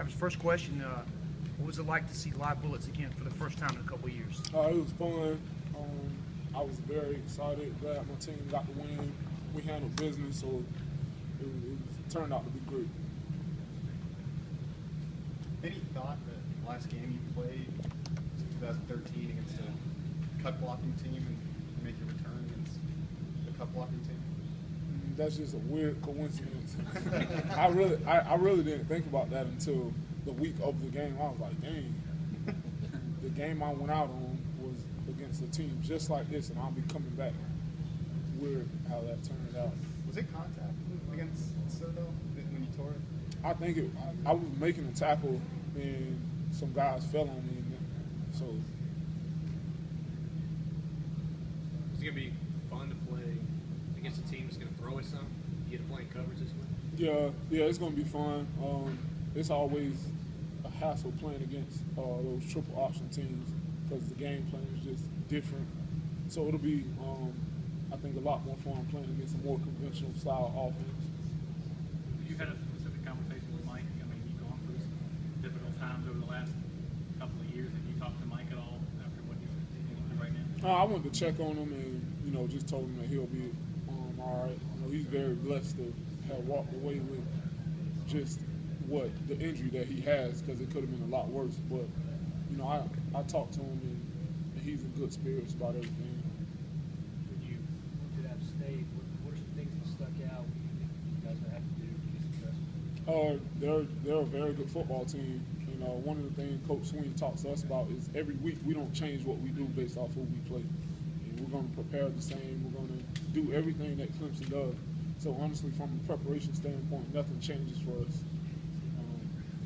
Travis, first question, what was it like to see live bullets again for the first time in a couple of years? It was fun. I was very excited, glad my team got the win. We handled business, so it turned out to be great. Any thought that the last game you played was 2013 against a cut blocking team and make your return against the cut blocking team? That's just a weird coincidence. I really didn't think about that until the week of the game. I was like, dang, the game I went out on was against a team just like this, and I'll be coming back. Weird how that turned out. Was it contact against Citadel when you tore it? I think I was making a tackle, and some guys fell on me, so. Is it going to be fun to play against a team that's going to throw it some? You get to play in coverage this way? Yeah, it's going to be fun. It's always a hassle playing against those triple option teams because the game plan is just different. So it'll be, I think, a lot more fun playing against a more conventional style offense. You had a specific conversation with Mike. I mean, you've gone through some difficult times over the last couple of years. Have you talked to Mike at all after what he's doing right now? I went to check on him and, just told him that he'll be all right. He's very blessed to have walked away with just the injury that he has, because it could have been a lot worse. But, I talked to him and he's in good spirits about everything. When you looked at App State, what are some things that stuck out? What do you think you guys are going to have to do to be successful? They're a very good football team. One of the things Coach Sweeney talks to us about is every week we don't change what we do based off who we play. And we're going to prepare the same. We're going to do everything that Clemson does. So honestly, from a preparation standpoint, nothing changes for us. Do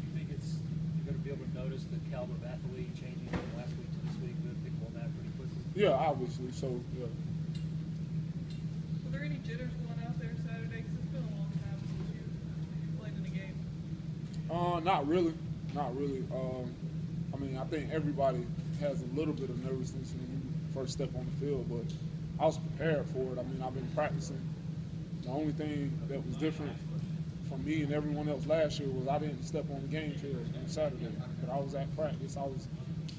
you think you're going to be able to notice the caliber of athlete changing from last week to this week? We're going to pick on that pretty quickly. Yeah, obviously. So, yeah. Were there any jitters going out there Saturday? Because it's been a long time since you played in a game. Not really. Not really. I think everybody has a little bit of nervousness when you first step on the field, but I was prepared for it. I've been practicing. The only thing that was different from me and everyone else last year was I didn't step on the game field on Saturday, but I was at practice. I was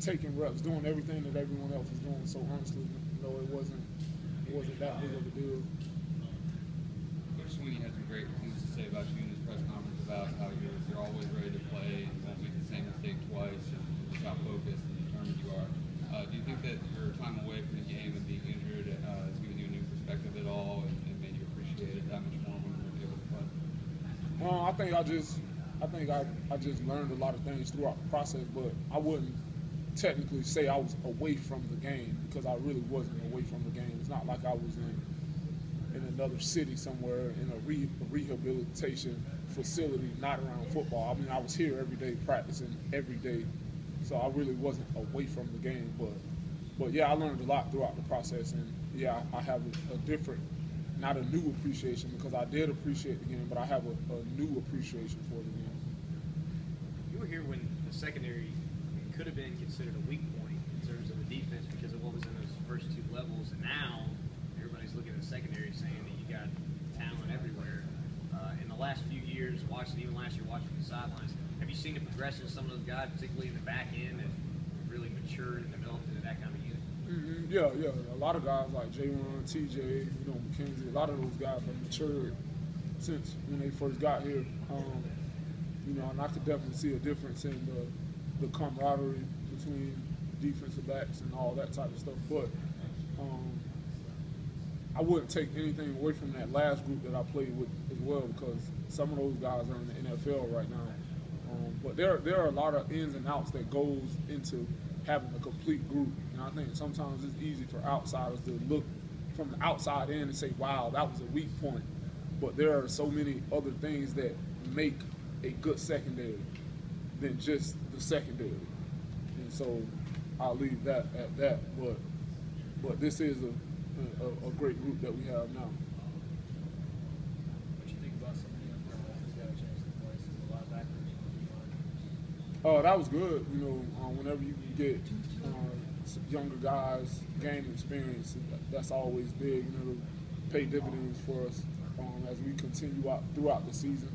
taking reps, doing everything that everyone else was doing. So honestly, it wasn't that big of a deal. Coach Sweeney had some great things to say about you in his press conference about how you're always ready to play and won't make the same mistake twice, and just how focused and determined you are. Do you think that your time away from the game and being injured has given you a new perspective at all and made you appreciate it that much more when you're able to play? I think I just learned a lot of things throughout the process, but I wouldn't technically say I was away from the game because I really wasn't away from the game. It's not like I was in another city somewhere in a rehabilitation facility, not around football. I was here every day, practicing every day, so I really wasn't away from the game. But yeah, I learned a lot throughout the process, and yeah, I have a different, not a new appreciation, because I did appreciate the game, but I have a new appreciation for the game. You were here when the secondary could have been considered a weak point in terms of the defense because of what was in those first two levels, and now everybody's looking at the secondary saying that you got talent everywhere. In the last few years, even last year watching the sidelines, have you seen the progression of some of those guys, particularly in the back end, and really matured and developed into that kind of unit? Mm-hmm. Yeah. A lot of guys like J1, TJ, McKenzie, a lot of those guys have matured since when they first got here. And I could definitely see a difference in the camaraderie between defensive backs and all that type of stuff. But I wouldn't take anything away from that last group that I played with as well, because some of those guys are in the NFL right now. But there are a lot of ins and outs that goes into having a complete group. And I think sometimes it's easy for outsiders to look from the outside in and say, wow, that was a weak point. But there are so many other things that make a good secondary than just the secondary. And so I'll leave that at that. But this is a great group that we have now. What do you think about some of the young guys who got a chance to play, some of the linebackers? That was good. Whenever you can get some younger guys gain experience, that's always big. Pay dividends for us as we continue out throughout the season.